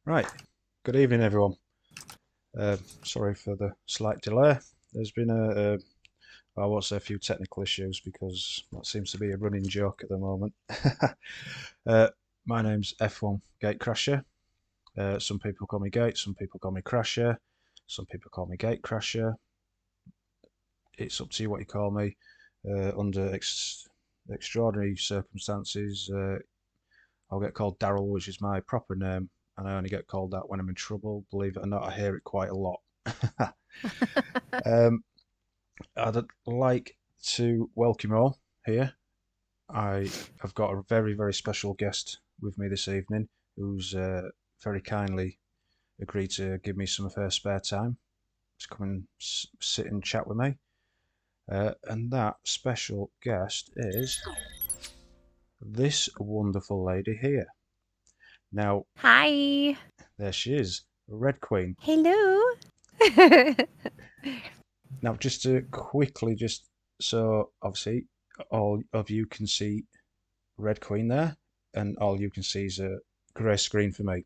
Right. Good evening, everyone. Sorry for the slight delay. There's been I won't say a few technical issues because that seems to be a running joke at the moment. uh, my name's F1 Gatecrasher. Some people call me Gate, some people call me Crasher, some people call me Gatecrasher. It's up to you what you call me. Under extraordinary circumstances, I'll get called Daryl, which is my proper name, and I only get called that when I'm in trouble. Believe it or not, I hear it quite a lot. um, I'd like to welcome you all here. I have got a very, very special guest with me this evening who's very kindly agreed to give me some of her spare time to come and sit and chat with me. And that special guest is this wonderful lady here. Now, Hi. there she is, Red Queen. Hello. Now, just to quickly, just so obviously all of you can see Red Queen there, and all you can see is a grey screen for me.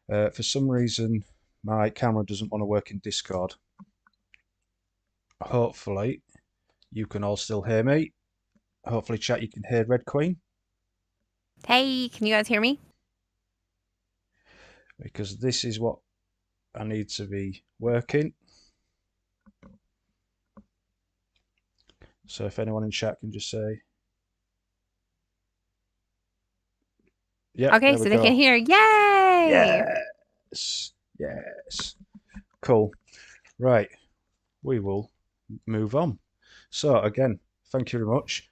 For some reason, my camera doesn't want to work in Discord. Hopefully, you can all still hear me. Hopefully, chat, you can hear Red Queen, Hey, can you guys hear me? because this is what I need to be working. So if anyone in chat can just say, yep, Okay, there we so they can go. hear. Yay! Yes, yes. Cool. Right, we will move on. So again, thank you very much.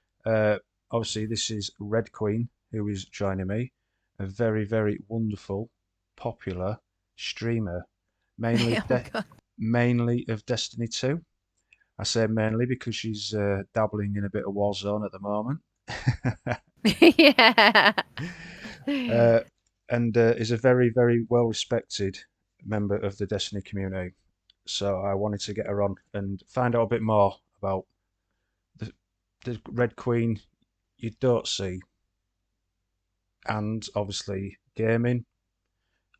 Obviously, this is Red Queen who is joining me, a very, very wonderful, popular streamer, mainly Oh god. mainly of Destiny 2. I say mainly because she's dabbling in a bit of Warzone at the moment. Yeah. uh, and is a very, very well respected member of the Destiny community. So I wanted to get her on and find out a bit more about the, the Red Queen you don't see, and obviously gaming.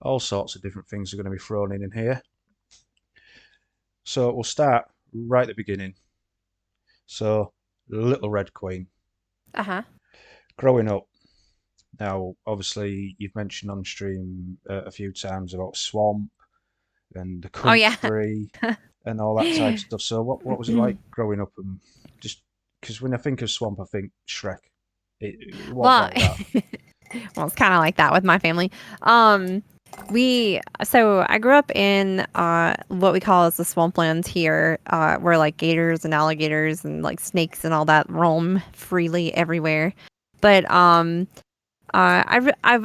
All sorts of different things are going to be thrown in here. So we'll start right at the beginning. So, Little Red Queen, Uh-huh. growing up. Now, obviously, you've mentioned on stream a few times about Swamp and the Oh yeah. country and all that type of stuff. So, what was it like growing up? And just because when I think of Swamp, I think Shrek. It won't Well, like that. well, it's kind of like that with my family. Um, so I grew up in what we call as the swamplands here, where like gators and alligators and like snakes and all that roam freely everywhere. But I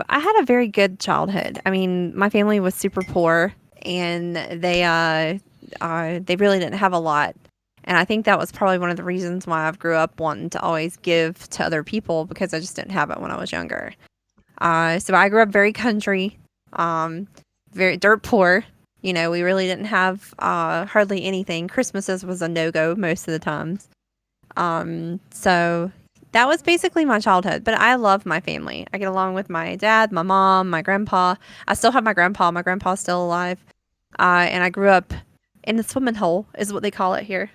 had a very good childhood. I mean, my family was super poor, and they really didn't have a lot. And I think that was probably one of the reasons why I grew up wanting to always give to other people because I just didn't have it when I was younger. So I grew up very country, um, very dirt poor. You know, we really didn't have hardly anything. Christmases was a no go most of the times. So that was basically my childhood. But I love my family. I get along with my dad, my mom, my grandpa. I still have my grandpa. My grandpa's still alive. And I grew up in the swimming hole, is what they call it here.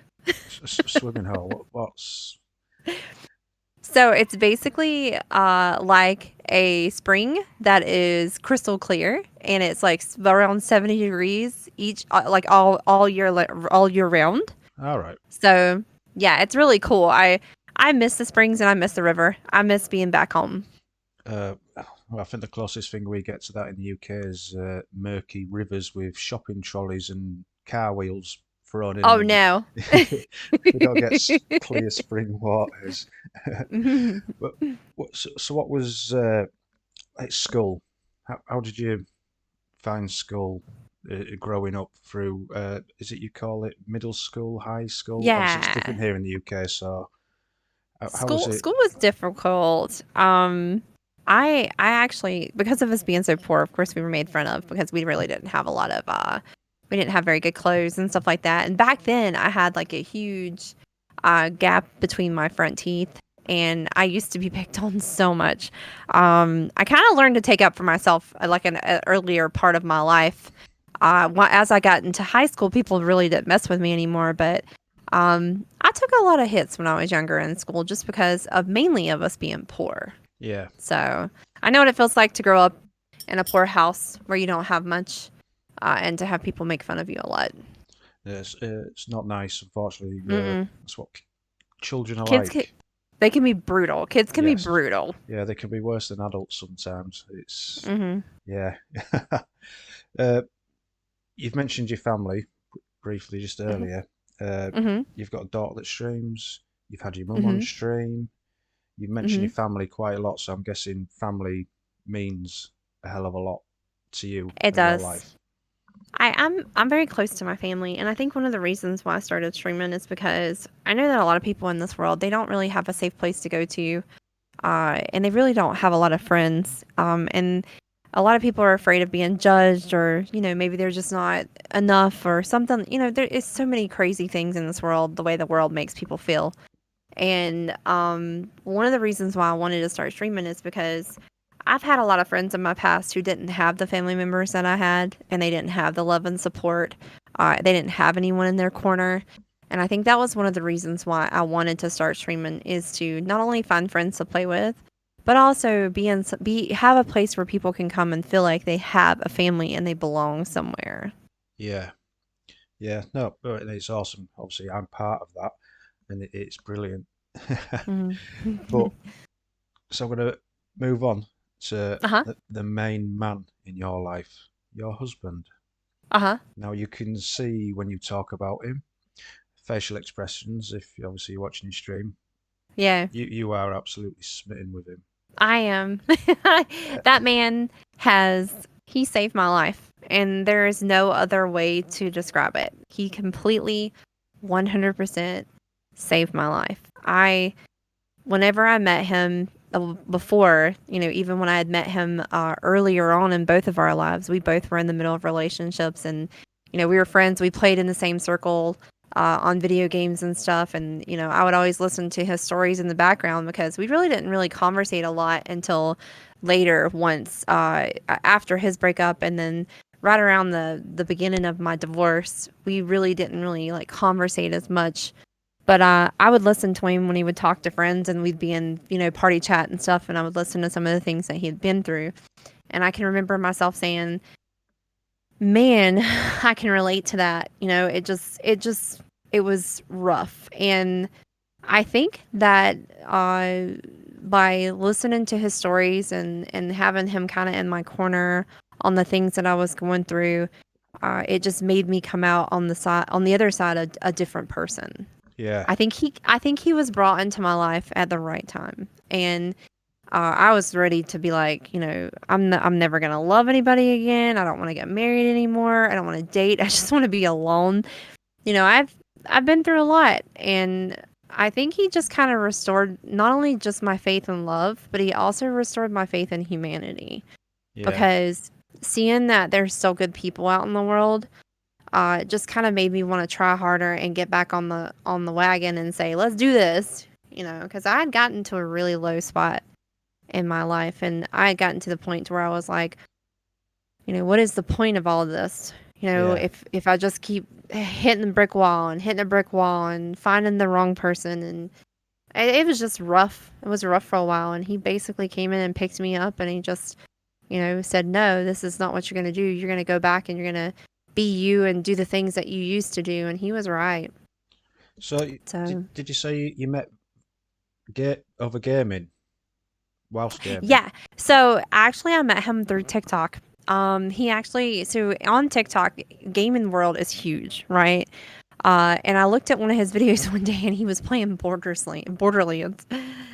Swimming hole. What's So it's basically like a spring that is crystal clear, and it's like around 70 degrees each, like all year round. all right? So yeah, it's really cool. I miss the springs and I miss the river. I miss being back home. Well, I think the closest thing we get to that in the UK is murky rivers with shopping trolleys and car wheels thrown in Oh them. no. We don't get clear spring waters. But so what was like school? How did you find school growing up through? Is it you call it middle school, high school? Obviously, it's Yeah. different here in the UK. So how was it? School was difficult. I actually, because of us being so poor, of course we were made fun of because we really didn't have a lot of we didn't have very good clothes and stuff like that. And back then I had like a huge gap between my front teeth, and I used to be picked on so much. I kind of learned to take up for myself like an earlier part of my life. As I got into high school, people really didn't mess with me anymore. But I took a lot of hits when I was younger in school, just because of mainly of us being poor. Yeah. So I know what it feels like to grow up in a poor house where you don't have much, and to have people make fun of you a lot. It's not nice, unfortunately. Mm-mm. That's what children are Kids like. they can be brutal. Kids can be Yes. brutal. Yeah, they can be worse than adults sometimes. Hmm. Yeah. uh, you've mentioned your family briefly just Hmm. earlier. Uh, Hmm. you've got a daughter that streams. You've had your mum on Hmm. stream. You've mentioned Hmm. your family quite a lot, so I'm guessing family means a hell of a lot to you It and your does. life. I'm very close to my family, and I think one of the reasons why I started streaming is because I know that a lot of people in this world, they don't really have a safe place to go to, and they really don't have a lot of friends. And a lot of people are afraid of being judged, or maybe they're just not enough or something. There is so many crazy things in this world, the way the world makes people feel. And one of the reasons why I wanted to start streaming is because I've had a lot of friends in my past who didn't have the family members that I had, and they didn't have the love and support. They didn't have anyone in their corner. And I think that was one of the reasons why I wanted to start streaming, is to not only find friends to play with, but also have a place where people can come and feel like they have a family and they belong somewhere. Yeah, yeah, no, but it's awesome. Obviously, I'm part of that, and it's brilliant. Mhm. But so I'm going to move on to Uh-huh. the main man in your life, your husband. Uh-huh. Now you can see when you talk about him, facial expressions. If obviously you're watching his stream, Yeah. you are absolutely smitten with him. I am. That man he saved my life, and there is no other way to describe it. He completely 100% saved my life. Whenever I met him, before, even when I had met him earlier on in both of our lives, we both were in the middle of relationships, and we were friends. We played in the same circle on video games and stuff, and I would always listen to his stories in the background, because we really didn't really conversate a lot until later, once after his breakup, and then right around the beginning of my divorce, we really didn't really like conversate as much. But I would listen to him when he would talk to friends, and we'd be in, party chat and stuff, and I would listen to some of the things that he had been through. And I can remember myself saying, "Man, I can relate to that." It was rough. And I think that by listening to his stories, and having him kind of in my corner on the things that I was going through, it just made me come out on the other side, a different person. Yeah, I think he was brought into my life at the right time, and I was ready to be like, I'm never gonna love anybody again. I don't want to get married anymore. I don't want to date. I just want to be alone. I've been through a lot, and I think he just kind of restored not only just my faith in love, but he also restored my faith in humanity, yeah, because seeing that there's still good people out in the world, it just kind of made me want to try harder and get back on the wagon and say, let's do this. Because I had gotten to a really low spot in my life, and I had gotten to the point to where I was like, what is the point of all of this? yeah. If I just keep hitting the brick wall and hitting a brick wall and finding the wrong person, and it was just rough. It was rough for a while, and he basically came in and picked me up, and he just, said, no, this is not what you're going to do. You're going to go back, and you're going to be you and do the things that you used to do. And he was right. So So, did you say you met over gaming whilst gaming? yeah. So actually, I met him through TikTok. He actually, so on TikTok, gaming world is huge, right? And I looked at one of his videos one day, and he was playing Borderlands.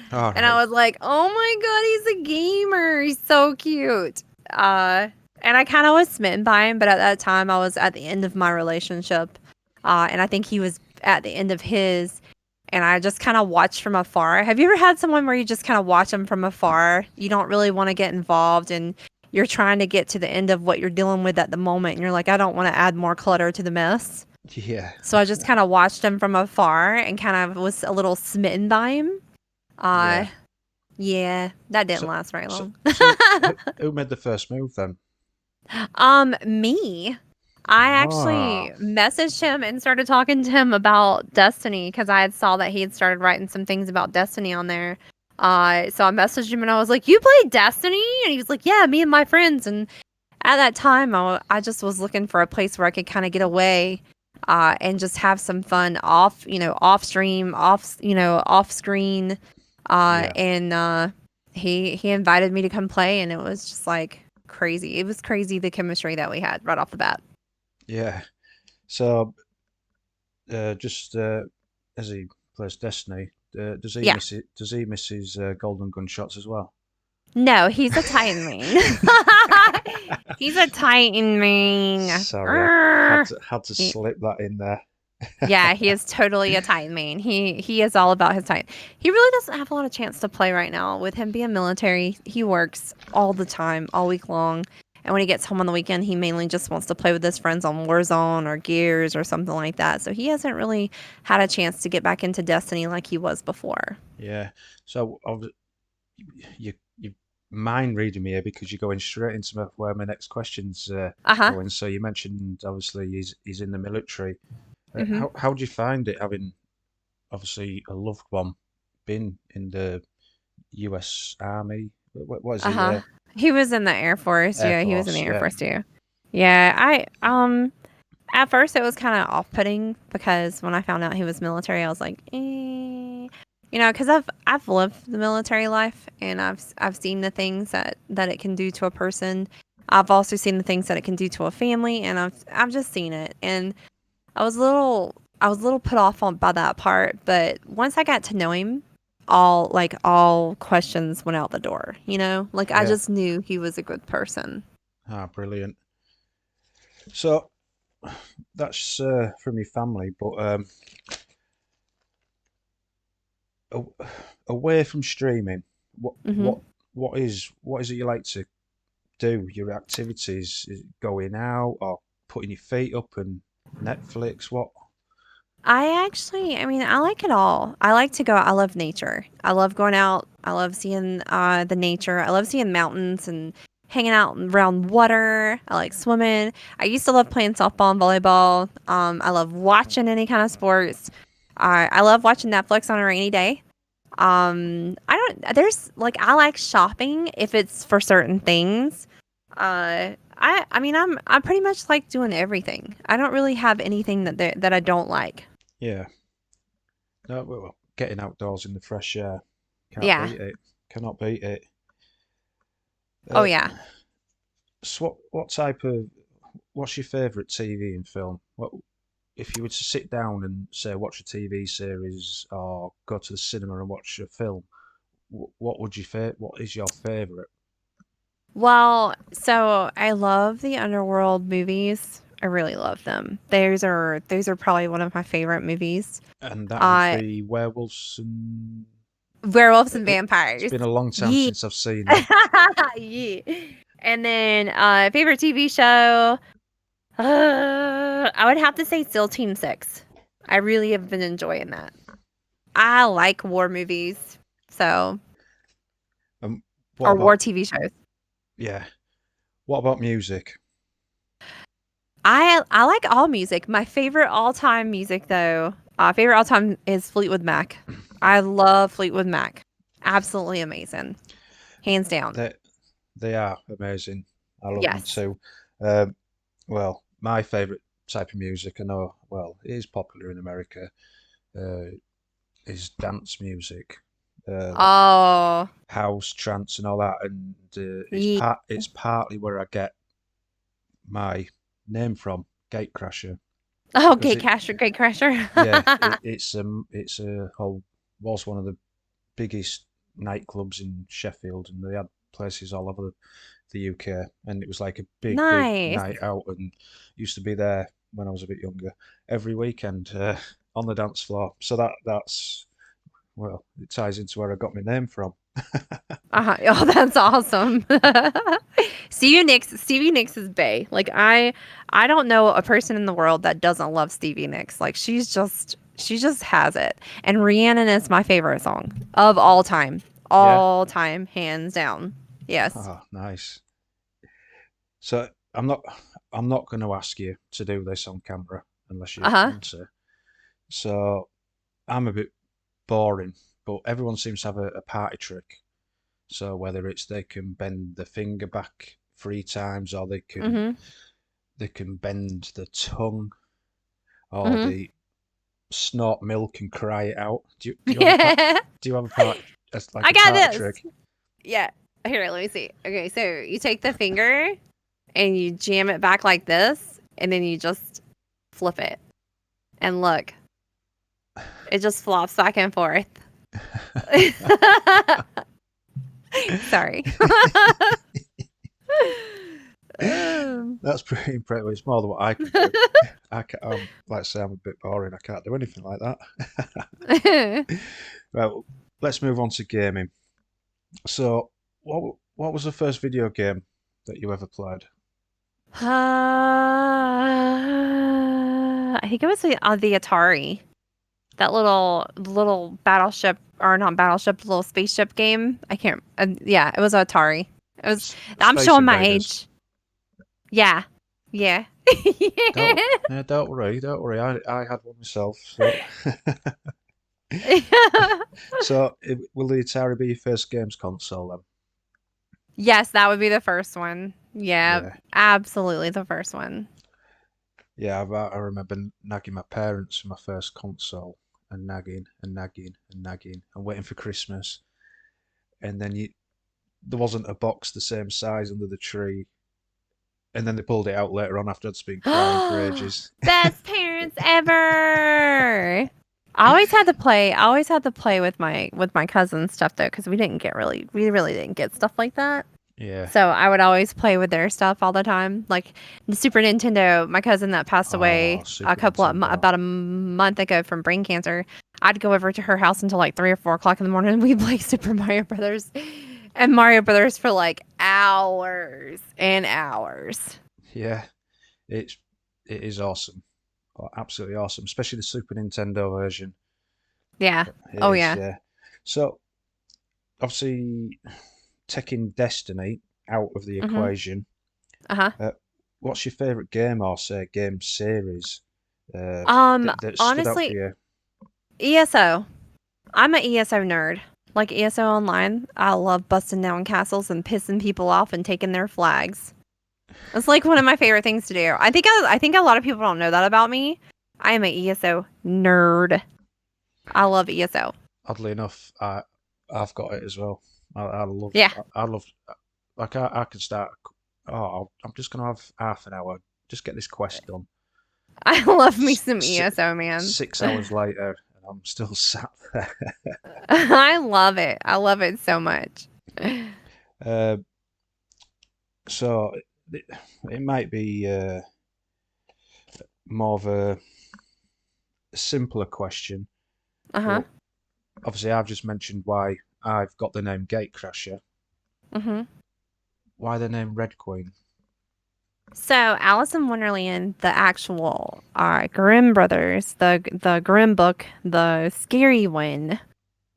All And I right. was like, oh my God, he's a gamer. He's so cute. And I kind of was smitten by him, but at that time I was at the end of my relationship. And I think he was at the end of his. And I just kind of watched from afar. Have you ever had someone where you just kind of watch them from afar? You don't really want to get involved, and you're trying to get to the end of what you're dealing with at the moment. And you're like, I don't want to add more clutter to the mess. Yeah, So I just kind of watched him from afar and kind of was a little smitten by him. Uh, Yeah. yeah, that didn't So, last very so, long. so who made the first move then? Me. I Ah, actually messaged him and started talking to him about Destiny because I had saw that he had started writing some things about Destiny on there. So I messaged him and I was like, "You play Destiny?" And he was like, "Yeah, me and my friends." And at that time, I just was looking for a place where I could kind of get away, and just have some fun off, off stream, off screen. yeah, And he invited me to come play, and it was just like crazy. It was crazy the chemistry that we had right off the bat. yeah. So, just as he plays Destiny, does he Yeah. miss it? Does he miss his golden gun shots as well? No, he's a Titan main. He's a Titan main. Sorry, I Grr. had to He- slip that in there. yeah, he is totally a Titan main. He is all about his Titan. He really doesn't have a lot of chance to play right now. With him being military, he works all the time, all week long. And when he gets home on the weekend, he mainly just wants to play with his friends on Warzone or Gears or something like that. So he hasn't really had a chance to get back into Destiny like he was before. Yeah. So, you mind reading me here because you're going straight into where my next question's Uh huh. going. So you mentioned obviously he's in the military. Hmm. How do you find it having obviously a loved one been in the U.S. Army? What is he? Uh-huh. He was in the Air Force. Air Yeah, he was in the Force. Air Yeah. Force too. Yeah, at first it was kind of off-putting because when I found out he was military, I was like, because I've lived the military life and I've seen the things that it can do to a person. I've also seen the things that it can do to a family, and I've just seen it. And I was a little put off by that part, but once I got to know him, all questions went out the door, Like I Yeah. just knew he was a good person. Ah, brilliant. So that's from your family, but a- away from streaming, what Mhm. what what is it you like to do? Your activities? Is it going out or putting your feet up and Netflix? What? I mean, I like it all. I like to go. I love nature. I love going out. I love seeing the nature. I love seeing mountains and hanging out around water. I like swimming. I used to love playing softball and volleyball. I love watching any kind of sports. I love watching Netflix on a rainy day. I don't. There's like I like shopping if it's for certain things. I mean, I pretty much like doing everything. I don't really have anything that I don't like. Yeah. No, getting outdoors in the fresh air, can't Yeah. beat it. Cannot beat it. Oh Uh, yeah. so what type of what's your favourite TV and film? What if you were to sit down and say watch a TV series or go to the cinema and watch a film? What would you what is your favourite? Well, so I love the underworld movies. I really love them. Those are probably one of my favorite movies. And that would Uh, be Werewolves and Werewolves and it's vampires. been a long time Yeah. since I've seen them. Yeah. And then favorite TV show. I would have to say still Team 6. I really have been enjoying that. I like war movies. So, What or war about TV shows. yeah? What about music? I like all music. My favorite all-time music though, favorite all-time is Fleetwood Mac. I love Fleetwood Mac. Absolutely amazing. Hands down. They they are amazing. I love them Yes. too. Um, well, my favourite type of music, I know, well, it is popular in America, uh, is dance music, like Oh, house, trance, and all that. And ye it's partly where I get my name from, Gatecrasher, oh, because it Gate Crasher. yeah it's a whole was one of the biggest nightclubs in Sheffield, and they had places all over the UK, and it was like a big Nice. night out, and used to be there when I was a bit younger every weekend on the dance floor. So that's well, it ties into where I got my name from. Uh-huh. Oh, that's awesome. Stevie Nicks is bae. Like I don't know a person in the world that doesn't love Stevie Nicks. Like she's just She just has it. And Rhiannon is my favorite song of all time. Yeah. All time, hands down. Yes. Oh, nice. So I'm not going to ask you to do this on camera unless you Uh-huh. want to. So I'm a bit boring, but everyone seems to have a party trick. So whether it's they can bend the finger back 3 times, or Mm-hmm. they can bend the tongue, or Mm-hmm. they snort milk and cry it out. Yeah. Do you have a part as like I a got party this. trick? Yeah. Here, let me see. Okay, so you take the finger and you jam it back like this, and then you just flip it. And look, it just flops back and forth. Sorry. Um, That's pretty impressive. It's more than what I can do. Like I say, I'm a bit boring. I can't do anything like that. Well, let's move on to gaming. So, what was the first video game that you ever played? I think it was the Atari. That little battleship, or not battleship, little spaceship game. I can't. Yeah, it was Atari. It was. I'm Space showing my Invaders. age. Yeah, yeah. Don't worry, don't worry. I had one myself. So, will the Atari be your first games console then? Yes, that would be the first one. Yeah, Yeah, absolutely the first one. yeah. I remember nagging my parents for my first console, and nagging and nagging and nagging and waiting for Christmas, and then there wasn't a box the same size under the tree, and then they pulled it out later on after I'd been crying for ages. Best parents ever. I always had to play with my cousin stuff though, because we really didn't get stuff like that. Yeah. So I would always play with their stuff all the time. Like the Super Nintendo, my cousin that passed Oh, away Super Nintendo. about a month ago from brain cancer. I'd go over to her house until like 3 or 4 o'clock in the morning, and we'd play Super Mario Brothers and Mario Brothers for like hours and hours. Yeah, it's it is awesome. Oh, absolutely awesome, especially the Super Nintendo version. Yeah. It Oh is, yeah. yeah. So obviously, taking Destiny out of the Mhm. equation, Uh-huh. uh, what's your favorite game or say game series that stood out for Honestly, you? ESO. I'm an ESO nerd. Like ESO Online. I love busting down castles and pissing people off and taking their flags. It's like one of my favorite things to do. I think a lot of people don't know that about me. I am an ESO nerd. I love ESO. Oddly enough, I've got it as well. Yeah. I love like I could start. Oh, I'm just gonna have half an hour. Just get this quest done. I love me S- some si- ESO, man. 6 hours later, and I'm still sat there. I love it. I love it so much. Uh, so it, it might be more of a simpler question, Uh-huh. but obviously I've just mentioned why I've got the name Gatecrasher. Mhm. Why the name Red Queen? So Alice in Wonderland, the actual Grimm brothers, the Grimm book, the scary one,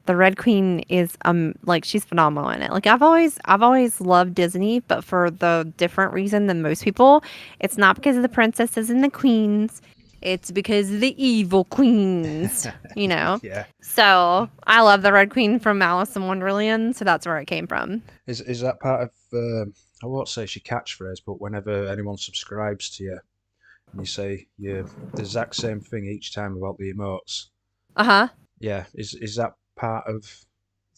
the Red Queen is like she's phenomenal in it. Like I've always loved Disney, but for the different reason than most people. It's not because of the princesses and the queens. It's because of the evil queens, you know. Yeah. So I love the Red Queen from Alice in Wonderland, so that's where it came from. Is that part of I won't say she catchphrase, but whenever anyone subscribes to you and you say the exact same thing each time about the emotes, Uh-huh. yeah, is that part of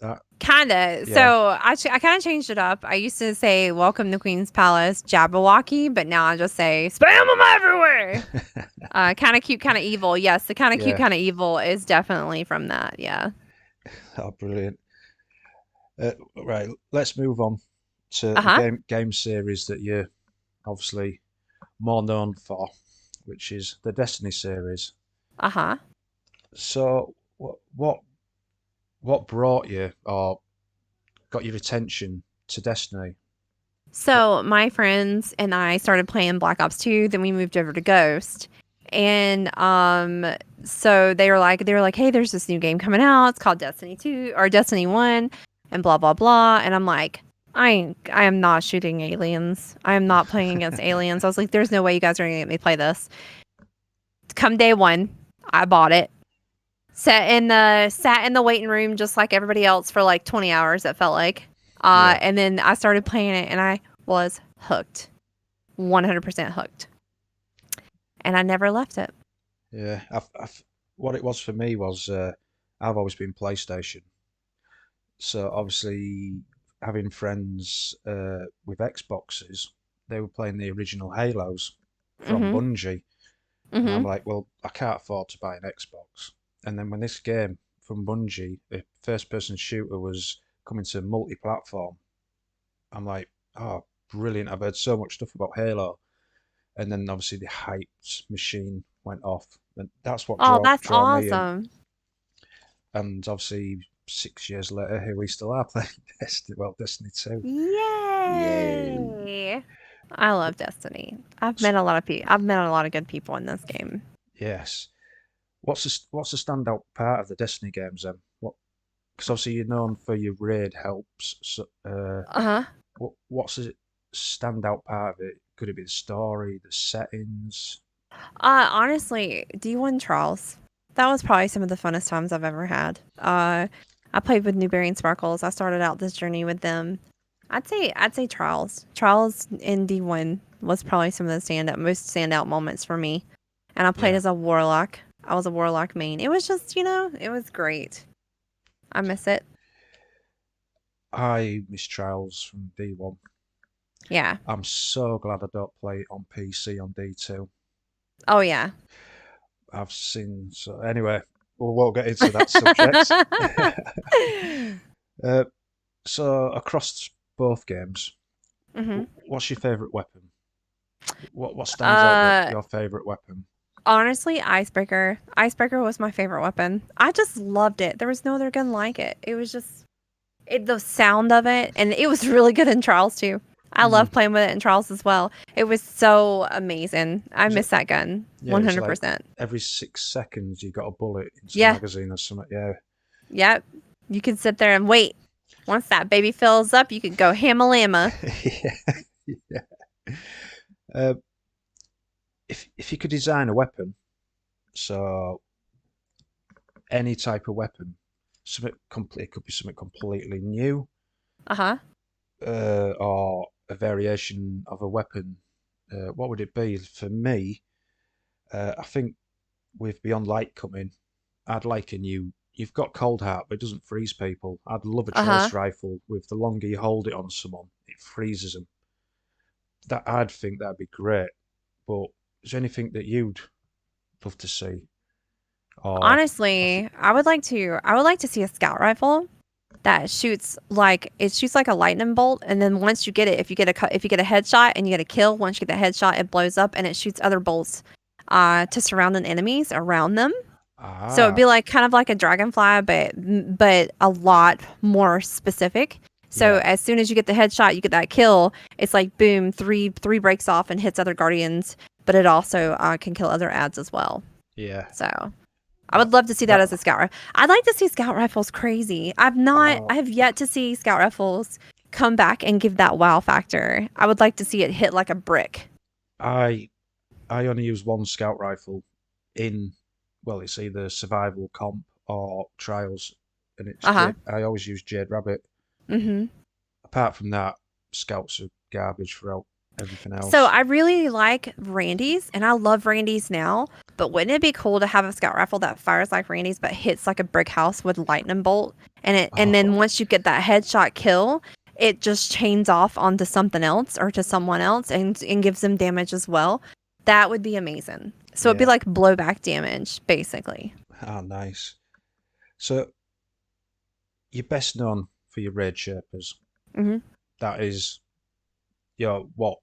that? Kinda. Yeah. So I kind of changed it up. I used to say "Welcome to Queen's Palace, Jabberwocky," but now I just say "Spam them everywhere." Kind of cute, kind of evil. Yes, the kind of cute, Yeah. kind of evil is definitely from that. Yeah. Oh, brilliant. Right, let's move on to Uh a huh. game series that you're obviously more known for, which is the Destiny series. Uh huh. So, what brought you or got your attention to Destiny? So my friends and I started playing Black Ops 2. Then we moved over to Ghost, And so they were like, hey, there's this new game coming out. It's called Destiny 2 or Destiny 1 and blah blah blah. And I'm like, I am not shooting aliens. I am not playing against aliens. I was like, there's no way you guys are gonna get me to play this. Come day one, I bought it. Sat in the waiting room just like everybody else for like 20 hours, it felt like. Yeah. And then I started playing it and I was hooked. 100% hooked. And I never left it. Yeah. What it was for me was I've always been PlayStation. So obviously having friends with Xboxes, they were playing the original Halos from Mhm. Bungie. And I'm Mhm. like, well, I can't afford to buy an Xbox. And then when this game from Bungie, the first person shooter, was coming to multi-platform, I'm like, oh, brilliant. I've heard so much stuff about Halo. And then obviously the hyped machine went off. And that's what Oh, that's draw me in. awesome. And obviously 6 years later, here we still are playing Destiny 2. Yay. Yay. I love Destiny. I've met a lot of good people in this game. Yes. What's the standout part of the Destiny games then? What? Because obviously you're known for your raid helps. So, Uh-huh. what's the standout part of it? Could it be the story, the settings? Honestly, D1 Trials. That was probably some of the funnest times I've ever had. I played with Newberry and Sparkles. I started out this journey with them. I'd say Trials. Trials in D1 was probably some of the most standout moments for me. And I played Yeah, as a warlock. I was a warlock main. It was just, it was great. I miss it. I miss Trials from D1. Yeah. I'm so glad I don't play it on PC on D2. Oh yeah. I've seen so anyway. We won't get into that subject. uh, so across both games, hmm what's your favourite weapon? What stands out that Uh, your favourite weapon? honestly, Icebreaker. Icebreaker was my favorite weapon. I just loved it. There was no other gun like it. It was just the sound of it, and it was really good in Trials too. I Hmm. love playing with it in Trials as well. It was so amazing. I Was it? miss that gun Yeah, it was like 100%. every 6 seconds you got a bullet into the Yeah. magazine or something. Yeah. Yep. You could sit there and wait. Once that baby fills up, you could go hamma-lamma. Yeah. Yeah. Uh, if you could design a weapon, so any type of weapon, it could be something completely new, Uh-huh. or a variation of a weapon. What would it be? For me, I think with Beyond Light coming, I'd like a new. You've got Cold Heart, but it doesn't freeze people. I'd love a Uh-huh. Choice Rifle with the longer you hold it on someone, it freezes them. That I'd think that'd be great. But is there anything that you'd love to see? Or Honestly, I would like to see a scout rifle that shoots like a lightning bolt, and then once you get it, if you get a headshot and you get a kill, once you get the headshot, it blows up and it shoots other bolts to surrounding enemies around them. So it'd ah, be like kind of like a dragonfly, but a lot more specific. So yeah, as soon as you get the headshot, you get that kill. It's like boom, three breaks off and hits other guardians, but it also can kill other ads as well. yeah. So I That would love to see that that as a scout rifle. I'd like to see scout rifles crazy. I oh, have yet to see scout rifles come back and give that wow factor. I would like to see it hit like a brick. I I only use one scout rifle in well, it's either survival comp or trials, and it's Uh huh. Jade. I always use Jade Rabbit. Mm-hmm. Apart from that, scouts are garbage for everything So else. I really like Randy's, and I love Randy's now. But wouldn't it be cool to have a scout rifle that fires like Randy's but hits like a brick house with lightning bolt? And then Oh, once you get that headshot kill, it just chains off onto something else or to someone else and gives them damage as well. That would be amazing. So it'd be yeah. like blowback damage, basically. Ah, nice. So you're best known for your raid Sherpas. hmm That is, what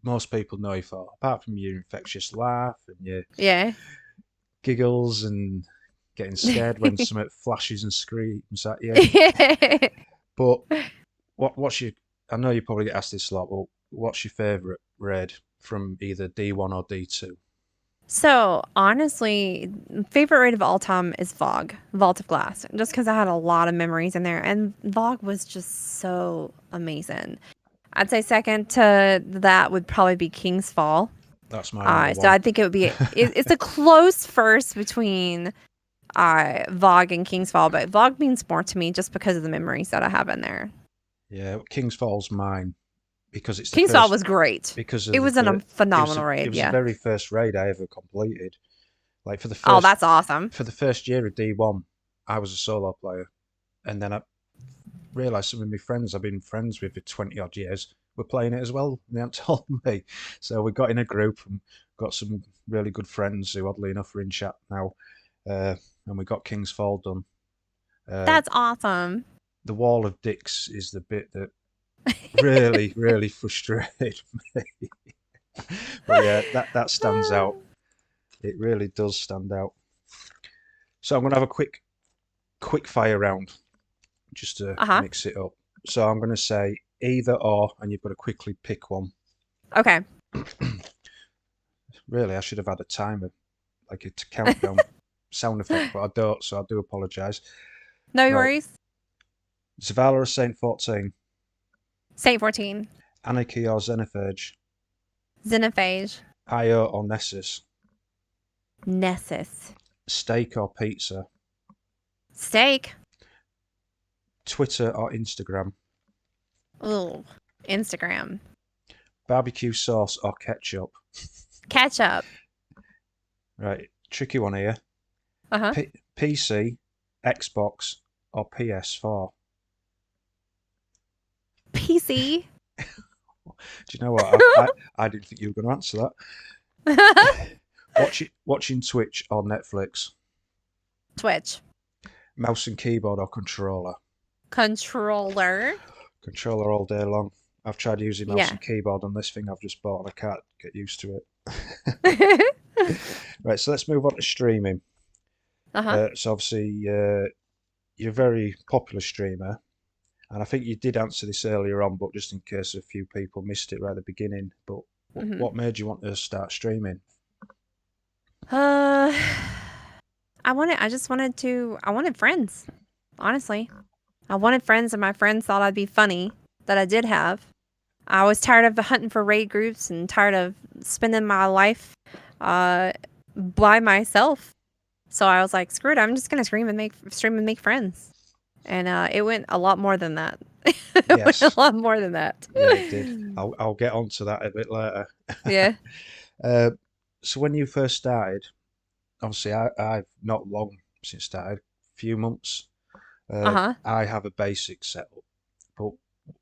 most people know you for, apart from your infectious laugh and your Yeah. giggles and getting scared when something flashes and screams at you. But what's your? I know you probably get asked this a lot, but what's your favourite raid from either D1 or D2? So honestly, favorite raid of all time is Vogue, Vault of Glass, just because I had a lot of memories in there, and Vogue was just so amazing. I'd say second to that would probably be King's Fall. That's my number So one. I think it would be it's a close first between Vogue and King's Fall, but Vogue means more to me just because of the memories that I have in there. Yeah, King's Fall's mine because it's the King's Fall first was great. because It of was the a phenomenal it raid, was the yeah. very first raid I ever completed. Like Oh, that's awesome. for the first year of D1, I was a solo player, and then I realised some of my friends I've been friends with for 20 odd years were playing it as well, and they hadn't told me. So we got in a group and got some really good friends who, oddly enough, are in chat now, and we got King's Fall done. That's awesome. The Wall of Dicks is the bit that really, really frustrated me. But yeah, that stands out. It really does stand out. So I'm gonna have a quick fire round just to Uh-huh. mix it up. So I'm gonna say either or, and you've got to quickly pick one. Okay. Really, I should have had a timer, like a countdown sound effect, but I don't, so I do apologise. No Right, worries. Zavala or Saint 14, Saint 14. Anarchy or Xenophage, Xenophage. Io or Nessus, Nessus. steak or pizza, Steak. Twitter or Instagram, Ooh. Instagram. barbecue sauce or ketchup. Ketchup. Right, tricky one here. Uh-huh. PC, Xbox, or PS4. PC. Do you know what? I didn't think you were going to answer that. Watching Twitch or Netflix. Twitch. Mouse and keyboard or controller. Controller. Controller all day long. I've tried using mouse Yeah. and keyboard on this thing I've just bought and I can't get used to Uh-huh. it. Right, so let's move on to streaming. So obviously you're a very popular streamer, and I think you did answer this earlier on, but just in case a few people missed it right at the beginning. But what made you want to start streaming? I wanted friends, honestly. I wanted friends, and my friends thought I'd be funny, that I did have. I was tired of hunting for raid groups and tired of spending my life by myself. So I was like, screw it, I'm just gonna stream and make friends. And it went a lot more than that. It went a Yes. lot more than that. Yeah, it did. I'll get onto that a bit later. Yeah. So when you first started, obviously I've not long since started, a few months. Uh-huh. I have a basic setup, but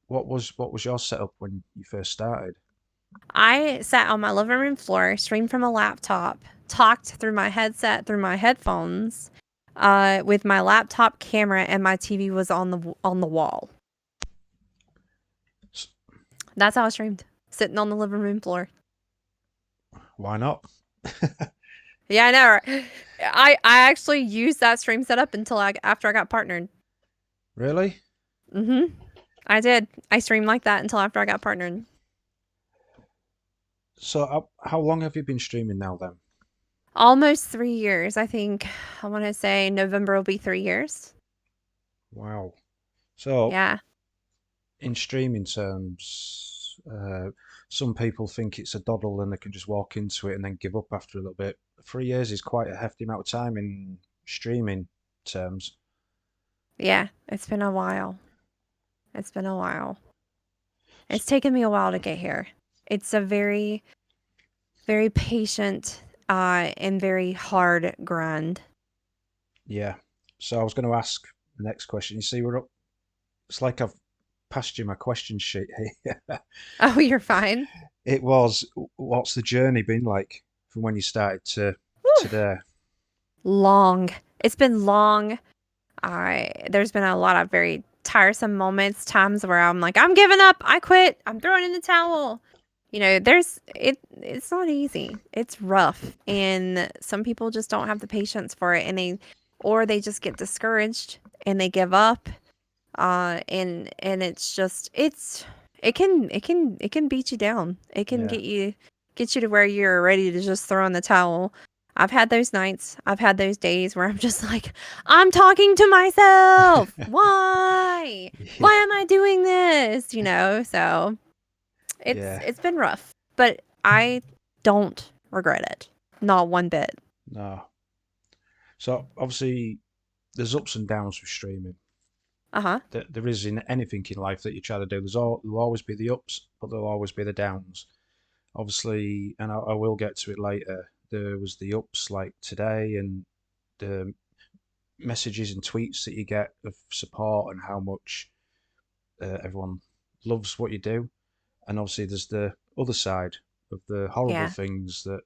what was your setup when you first started? I sat on my living room floor, streamed from a laptop, talked through my headset, through my headphones, with my laptop camera, and my TV was on the wall. S- That's how I streamed, sitting on the living room floor. Why not? Yeah, I know. Right? I actually used that stream setup until after I got partnered. Really? I did. I streamed like that until after I got partnered. So how long have you been streaming now then? Almost 3 years. I think I want to say November will be 3 years. Wow. So Yeah. in streaming terms, some people think it's a doddle and they can just walk into it and then give up after a little bit. 3 years is quite a hefty amount of time in streaming terms. Yeah, it's been a while. It's been a while. It's taken me a while to get here. It's a very, very patient and very hard grind. Yeah. So I was going to ask the next question. You see, we're up. It's like I've passed you my question sheet here. Oh, you're fine. It was, what's the journey been like from when you started to today? Long. It's been long. There's been a lot of very tiresome moments, times where I'm like, I'm giving up, I quit, I'm throwing in the towel. You know, it's not easy. It's rough. And some people just don't have the patience for it, and they just get discouraged and they give up. And it's just it can beat you down. It can Yeah. get get you to where you're ready to just throw in the towel. I've had those nights. I've had those days where I'm just like, I'm talking to myself. Why? Yeah, Why am I doing this? So yeah, it's been rough, but I don't regret it. Not one bit. no. So obviously, there's ups and downs with streaming. Uh-huh. There is in anything in life that you try to do. There'll always be the ups, but there'll always be the downs. Obviously, and I will get to it later. There was the ups like today, and the messages and tweets that you get of support and how much everyone loves what you do. And obviously, there's the other side of the horrible Yeah. things that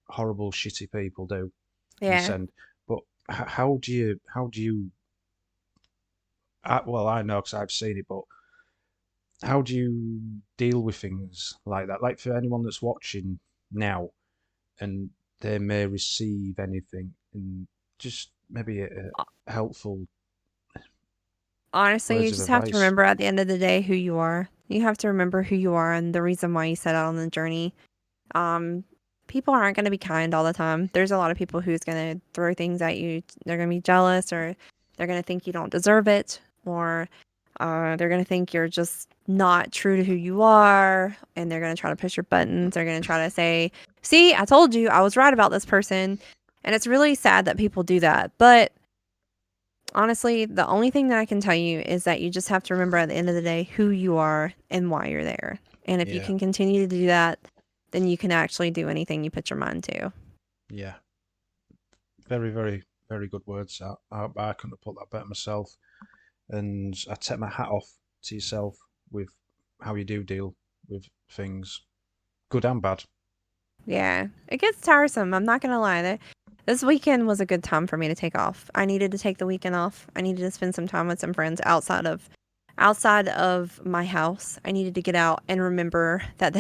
horrible, shitty people do and Yeah. send. But how do you? Well, I know because I've seen it, but how do you deal with things like that? Like for anyone that's watching now, and they may receive anything, and just maybe a helpful Honestly, you words of just have to advice. remember at the end of the day who you are. You have to remember who you are and the reason why you set out on the journey. Um, People aren't going to be kind all the time. There's a lot of people who's going to throw things at you. They're going to be jealous, or they're going to think you don't deserve it, or they're going to think you're just not true to who you are, and they're going to try to push your buttons. They're going to try to say, "See, I told you, I was right about this person." And it's really sad that people do that. But honestly, the only thing that I can tell you is that you just have to remember at the end of the day who you are and why you're there. And if you Yeah, can continue to do that, then you can actually do anything you put your mind to. yeah. Very, very, very good words. I couldn't have put that better myself. And I take my hat off to yourself with how you do deal with things, good and bad. Yeah, it gets tiresome. I'm not going to lie. This weekend was a good time for me to take off. I needed to take the weekend off. I needed to spend some time with some friends outside of my house. I needed to get out and remember that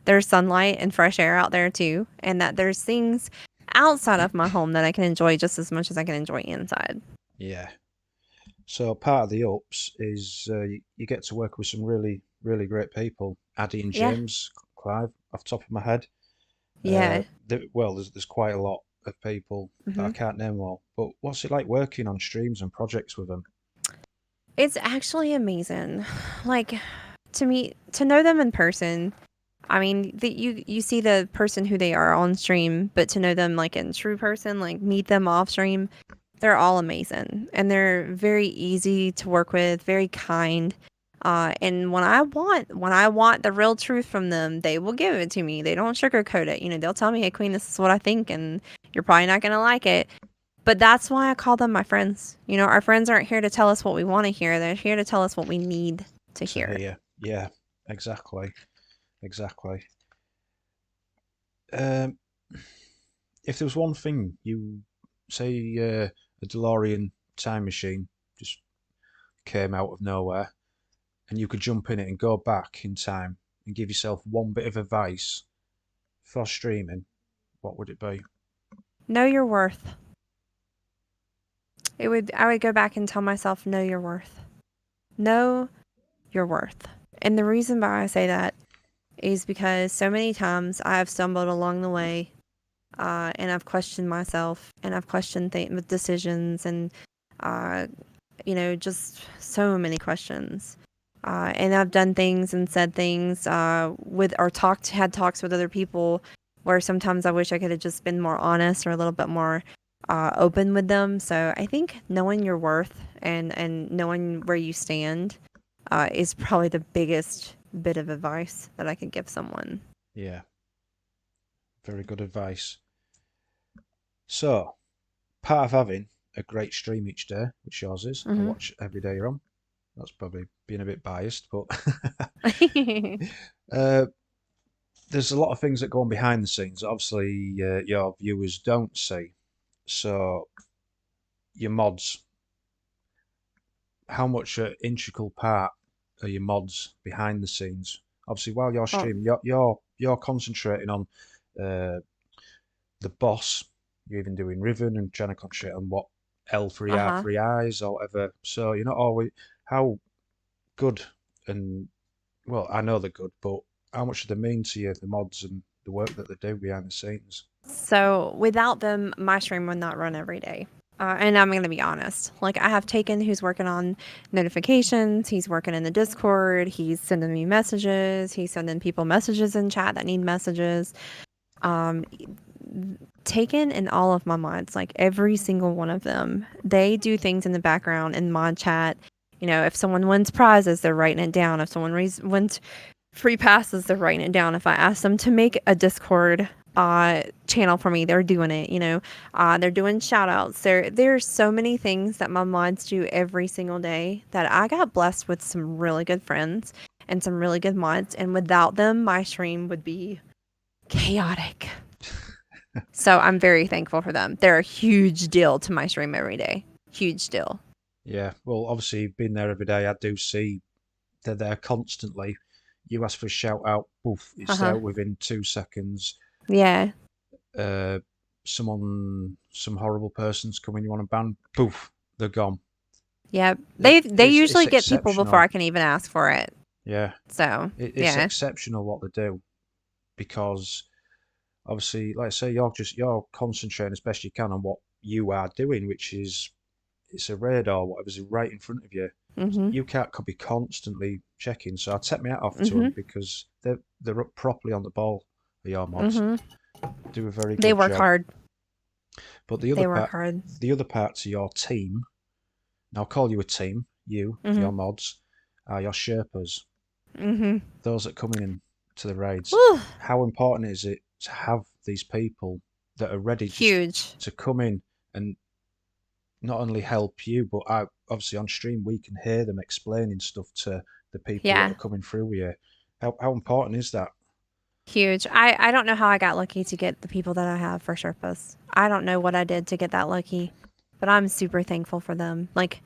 there's sunlight and fresh air out there too, and that there's things outside of my home that I can enjoy just as much as I can enjoy inside. Yeah. So part of the ups is you get to work with some really, really great people. Addie and Yeah. James, Clive, off the top of my head. Yeah. Well, there's quite a lot of people that I hmm can't name all. But what's it like working on streams and projects with them? It's actually amazing. Like to know them in person. I mean, you see the person who they are on stream, but to know them like in true person, like meet them off stream, they're all amazing and they're very easy to work with, very kind. And when I want the real truth from them, they will give it to me. They don't sugarcoat it. They'll tell me, "Hey, Queen, this is what I think, and you're probably not gonna like it." But that's why I call them my friends. Our friends aren't here to tell us what we want to hear. They're here to tell us what we need to To hear. hear, yeah, exactly, exactly. Um, if there was one thing you say, a DeLorean time machine just came out of nowhere, and you could jump in it and go back in time and give yourself one bit of advice for streaming, what would it be? Know your worth. I would go back and tell myself, know your worth. Know your worth. And the reason why I say that is because so many times I have stumbled along the way, and I've questioned myself and I've questioned decisions and, uh, just so many questions. And I've done things and said things had talks with other people where sometimes I wish I could have just been more honest or a little bit more open with them. So I think knowing your worth and knowing where you stand is probably the biggest bit of advice that I could give someone. Yeah, very good advice. So, part of having a great stream each day, which yours is, I hmm watch every day you're on. That's probably being a bit biased, but uh, there's a lot of things that go on behind the scenes. Obviously, your viewers don't see. So, your mods, how much integral part are your mods behind the scenes? Obviously, while you're oh, streaming, you're concentrating on uh, the boss. You're even doing Riven and trying to concentrate on what L3R uh-huh. 3 eyes or whatever. So you're not always how good and well, I know they're good, but how much do they mean to you, the mods and the work that they do behind the scenes. So without them, my stream would not run every day. And I'm going to be honest. Like, I have Taken, who's working on notifications. He's working in the Discord. He's sending me messages. He's sending people messages in chat that need messages. Um, Taken and all of my mods, like every single one of them, they do things in the background in mod chat. You know, if someone wins prizes, they're writing it down. If someone wins free passes, they're writing it down. If I ask them to make a Discord channel for me, they're doing it. You know, they're doing shout outs. There's so many things that my mods do every single day that I got blessed with some really good friends and some really good mods. And without them, my stream would be chaotic. So I'm very thankful for them. They're a huge deal to my stream every day. Huge deal. Yeah, well, obviously, being there every day, I do see they're there constantly. You ask for a shout out, poof, it's Uh-huh. there within 2 seconds. Yeah. Some horrible person's coming, you want to ban, poof, they're gone. Yeah. They It's usually get people before exceptional. I can even ask for it. Yeah, So, it's yeah. exceptional what they do, because obviously, like I say, you're concentrating as best you can on what you are doing, which is it's a radar, whatever's right in front of you. Mhm. You can't could be constantly checking. So I take my hat off to them Mhm. because they're up properly on the ball. The your mods Mhm. do a very They good work job. hard. But They work hard. the other parts of your team, and I'll call you a team, your Mhm. mods, are your Sherpas, Mhm. those that come in to the raids. Whew. How important is it to have these people that are ready just Huge. to come in and not only help you, but obviously on stream we can hear them explaining stuff to the people that Yeah. are coming through here. How important is that? Huge. I don't know how I got lucky to get the people that I have for Sherpas. I don't know what I did to get that lucky, but I'm super thankful for them. Like,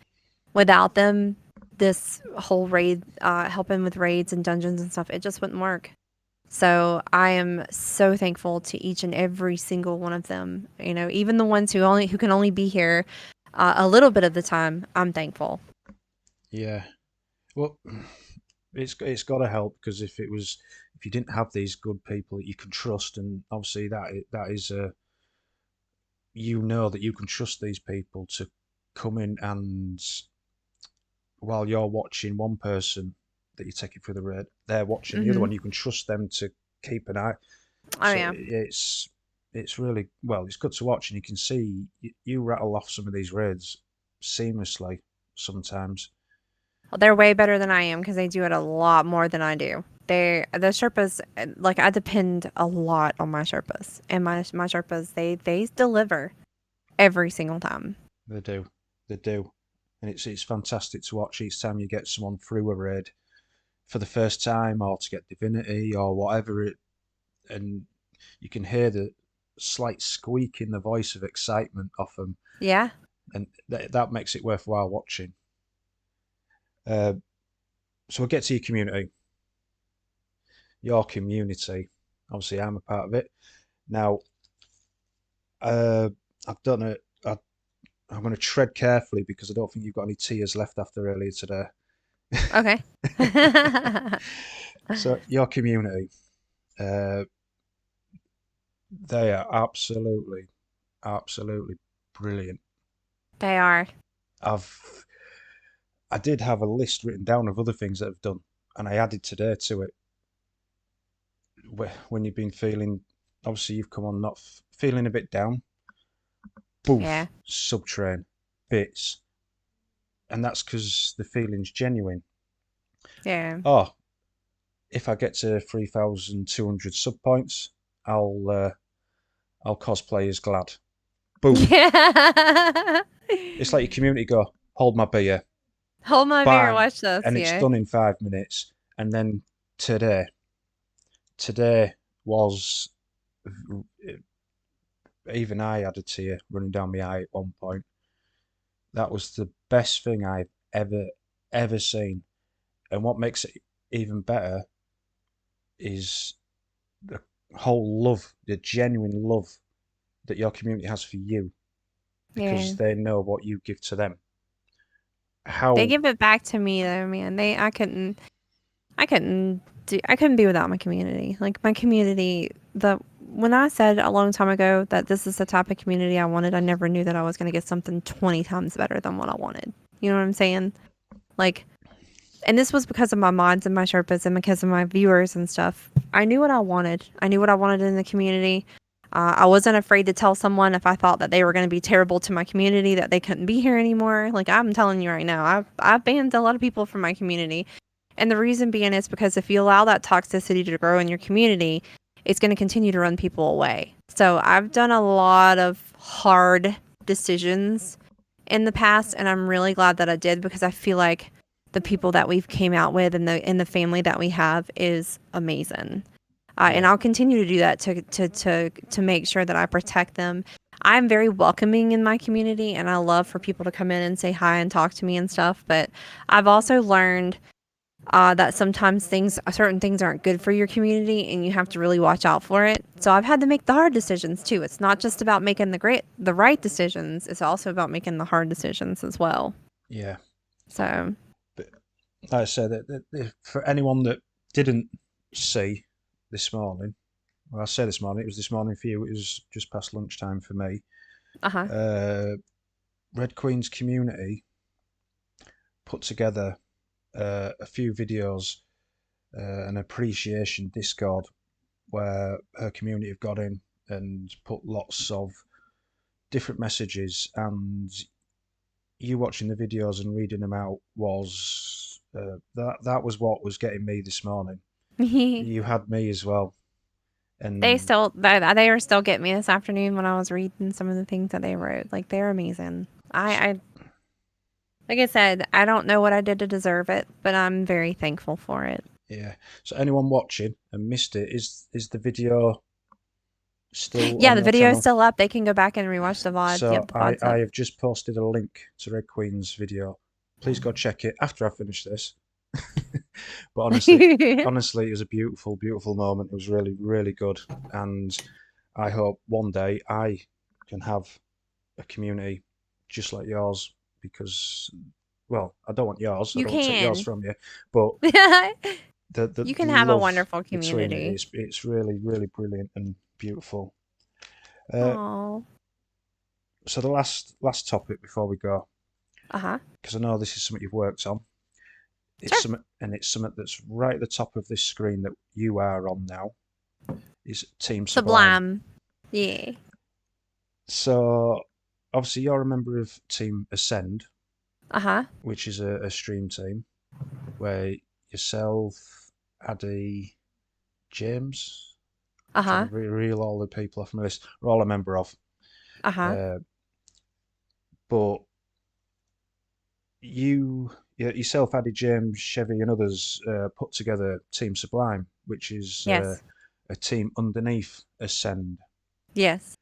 without them, this whole raid, helping with raids and dungeons and stuff, it just wouldn't work. So I am so thankful to each and every single one of them. You know, even the ones who can only be here a little bit of the time. I'm thankful. Yeah. Well, it's got to help, because if you didn't have these good people that you can trust, and obviously that is you know that you can trust these people to come in, and while you're watching one person that you're taking through the raid, they're watching the other Hmm. one. You can trust them to keep an eye. Oh So yeah, it's really, well, it's good to watch, and you can see you rattle off some of these raids seamlessly sometimes. well, they're way better than I am because they do it a lot more than I do. The Sherpas, like, I depend a lot on my Sherpas, and my Sherpas, they deliver every single time. They do, they do, and it's fantastic to watch each time you get someone through a raid for the first time, or to get divinity or whatever it, and you can hear the slight squeak in the voice of excitement off them, Yeah. and that makes it worthwhile watching. Uh, so we'll get to your community. Your community. Obviously, I'm a part of it. Now, I've done it. I'm going to tread carefully because I don't think you've got any tears left after earlier today. Okay. So, your community, uh, they are absolutely brilliant. They are. I've I did have a list written down of other things that I've done, and I added today to it. When you've been feeling, obviously you've come on not feeling a bit down, Yeah. boof, subtrain bits, and that's because the feeling's genuine. Yeah. Oh, if I get to 3,200 sub points, I'll cosplay as Glad. Boom. Yeah. It's like your community go, hold my beer, Hold my beer. bang, Watch this. and it's Yeah. done in 5 minutes. And then today, today was, even I had a tear running down my eye at one point. That was the best thing I've ever seen. And what makes it even better is the whole love, the genuine love that your community has for you, Yeah. because they know what you give to them. They How, give it back to me though, man. I couldn't be without my community. Like, my community, the when I said a long time ago that this is the type of community I wanted, I never knew that I was going to get something 20 times better than what I wanted. You know what I'm saying? Like, and this was because of my mods and my Sherpas and because of my viewers and stuff. I knew what I wanted. I knew what I wanted in the community. I wasn't afraid to tell someone if I thought that they were going to be terrible to my community, that they couldn't be here anymore. Like, I'm telling you right now, I've banned a lot of people from my community. And the reason being is because if you allow that toxicity to grow in your community, it's going to continue to run people away. So I've done a lot of hard decisions in the past, and I'm really glad that I did, because I feel like the people that we've came out with and the family that we have is amazing. And Yeah. I'll continue to do that to make sure that I protect them. I'm very welcoming in my community, and I love for people to come in and say hi and talk to me and stuff. But I've also learned that sometimes certain things aren't good for your community, and you have to really watch out for it. So I've had to make the hard decisions too. It's not just about making the right decisions. It's also about making the hard decisions as well. Yeah. So But like I said, for anyone that didn't see this morning, well, I say this morning, it was this morning for you, it was just past lunchtime for me. uh-huh. Red Queen's community put together a few videos, an appreciation Discord where her community have got in and put lots of different messages, and you watching the videos and reading them out was that was what was getting me this morning. You had me as well, and They are still getting me this afternoon when I was reading some of the things that they wrote. Like, they're amazing. I like I said, I don't know what I did to deserve it, but I'm very thankful for it. yeah. So anyone watching and missed it, is the video still Yeah, on the your video is channel? still up. They can go back and rewatch the VOD. So Yep, the I VOD's I up. have just posted a link to Red Queen's video. Please go check it after I finish this. But honestly, it was a beautiful, beautiful moment. It was really, really good, and I hope one day I can have a community just like yours. Because, well, I don't want yours. I You don't want to take yours can. from you, but You the can have a love wonderful between it community. it's really, really brilliant and beautiful. Uh, Oh. so the last topic before we go, Uh-huh. because I know this is something you've worked on. Sure. It's something that's right at the top of this screen that you are on now. Is Team Sublime. Sublime. Yeah. So obviously you're a member of Team Ascend, Uh-huh. which is a stream team where yourself, Addy, James, trying Uh-huh. to reel all the people off my list, we're all a member of. Uh-huh. Uh, but yourself, Addy, James, Chevy, and others put together Team Sublime, which is Yes. a team underneath Ascend. Yes.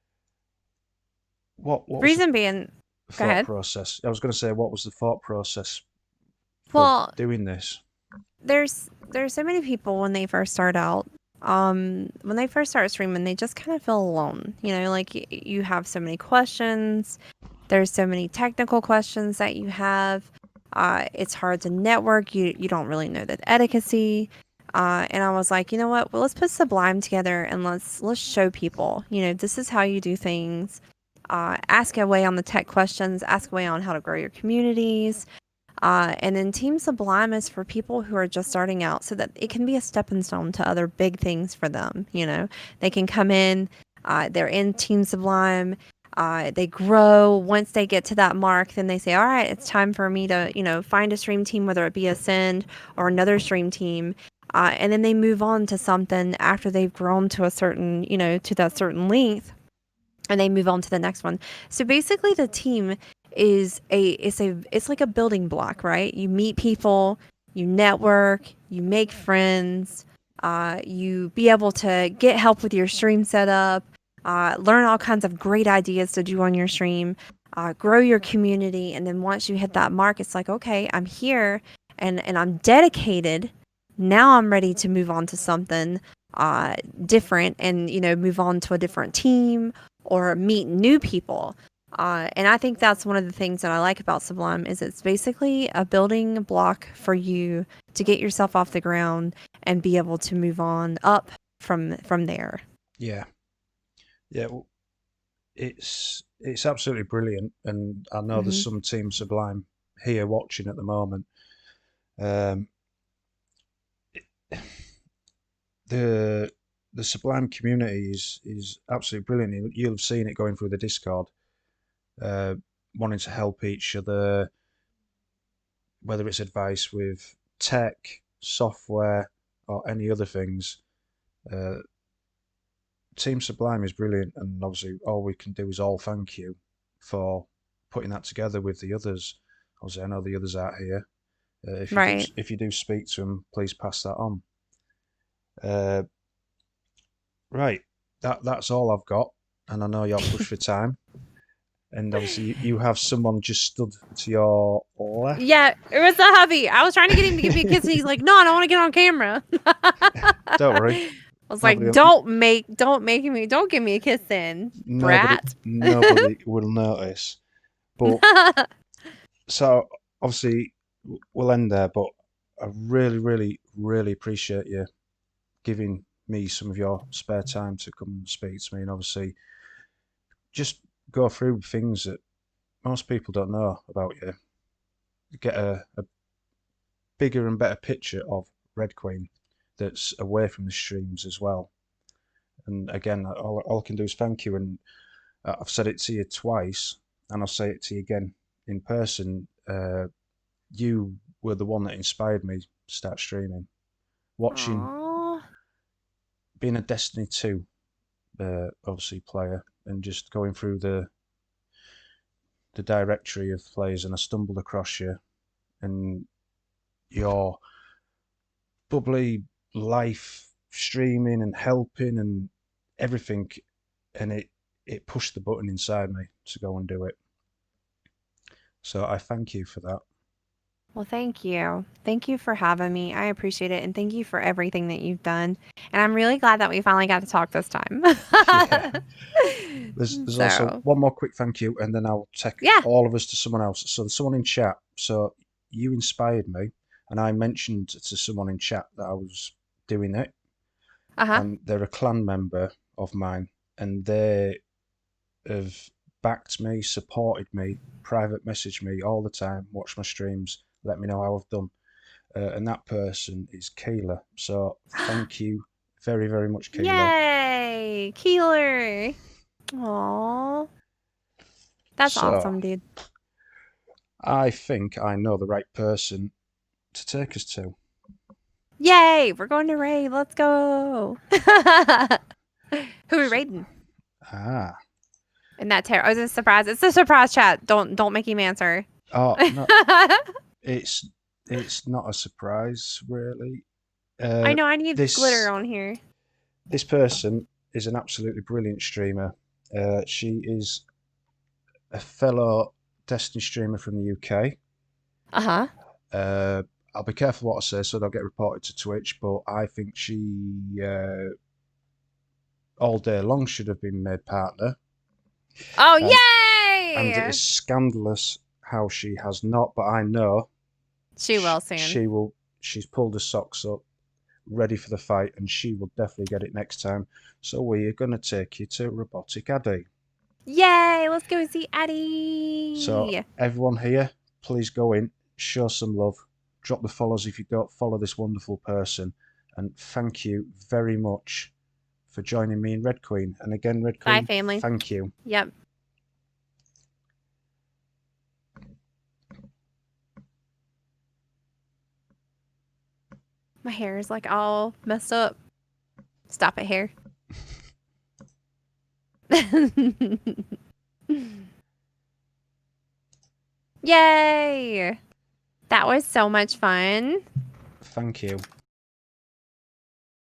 What was the Reason being, go thought ahead. process? I was going to say, what was the thought process for Well, doing this? there's so many people when they first start out. When they first start streaming, they just kind of feel alone. You know, like you have so many questions. There's so many technical questions that you have. It's hard to network. You don't really know the etiquette. And I was like, you know what? Well, let's put Sublime together and let's show people. You know, this is how you do things. Ask away on the tech questions. Ask away on how to grow your communities. And then Team Sublime is for people who are just starting out, so that it can be a stepping stone to other big things for them. You know, they can come in, they're in Team Sublime, they grow. Once they get to that mark, then they say, all right, it's time for me to, you know, find a stream team, whether it be Ascend or another stream team. And then they move on to something after they've grown to a certain, you know, to that certain length, and they move on to the next one. So basically the team it's like a building block, right? You meet people, you network, you make friends, you be able to get help with your stream setup, learn all kinds of great ideas to do on your stream, grow your community, and then once you hit that mark, it's like, okay, I'm here and I'm dedicated. Now I'm ready to move on to something different, and you know, move on to a different team or meet new people. And I think that's one of the things that I like about Sublime is it's basically a building block for you to get yourself off the ground and be able to move on up from there. Yeah, yeah. It's absolutely brilliant, and I know there's Hmm. some Team Sublime here watching at the moment. Um, the the Sublime community is absolutely brilliant. You'll have seen it going through the Discord, uh, wanting to help each other, whether it's advice with tech, software, or any other things. Uh, Team Sublime is brilliant, and obviously all we can do is all thank you for putting that together with the others. Obviously, I know the others out here. Right. If you do speak to them, please pass that on. Uh, right, that's all I've got, and I know you're pushed for time. And obviously, you have someone just stood to your left. Yeah, it was the hubby. I was trying to get him to give me a kiss, and he's like, "No, I don't want to get on camera." Don't worry, I was nobody, like, don't give me a kiss, then, nobody, brat. nobody will notice. But so obviously, we'll end there. But I really, really, really appreciate you giving me some of your spare time to come and speak to me, and obviously just go through things that most people don't know about you. Get a bigger and better picture of Red Queen that's away from the streams as well. And again, all I can do is thank you. And I've said it to you twice, and I'll say it to you again in person. You were the one that inspired me to start streaming. Watching, Aw. being a Destiny 2, obviously, player, and just going through the directory of players, and I stumbled across you and your bubbly life streaming and helping and everything, and it pushed the button inside me to go and do it. So I thank you for that. Well, thank you. Thank you for having me. I appreciate it, and thank you for everything that you've done. And I'm really glad that we finally got to talk this time. Yeah. There's also So, one more quick thank you, and then I'll take yeah. all of us to someone else. So there's someone in chat. So you inspired me, and I mentioned to someone in chat that I was doing it, Uh-huh. and they're a clan member of mine, and they have backed me, supported me, private messaged me all the time, watch my streams, let me know how I've done. And that person is Kayla. So thank you very, very much, Kayla. Yay! Keeler. Aw. That's So awesome, dude. I think I know the right person to take us to. Yay! We're going to raid. Let's go. Who are we raiding? Ah, And that terror. Oh, is it a surprise? It's a surprise chat. Don't make him answer. oh no, it's it's not a surprise really. I Uh, know I need glitter this on here. this person is an absolutely brilliant streamer. She is a fellow Destiny streamer from the UK. Uh-huh. Uh, I'll be careful what I say so I don't get reported to Twitch, but I think she all day long should have been made partner, Oh, and and it yay! is scandalous how she has not. But I know She will soon. she will. She's pulled her socks up, ready for the fight, and she will definitely get it next time. So we are going to take you to Robotic Addy. Yay! Let's go see So Addie. everyone here, please go in, show some love, drop the follows if you don't follow this wonderful person, and thank you very much for joining me in Red Queen. And again, Red Bye, Queen, family. thank you. Yep. My hair is like all messed up. Stop it, hair. Yay! That was so much fun. Thank you.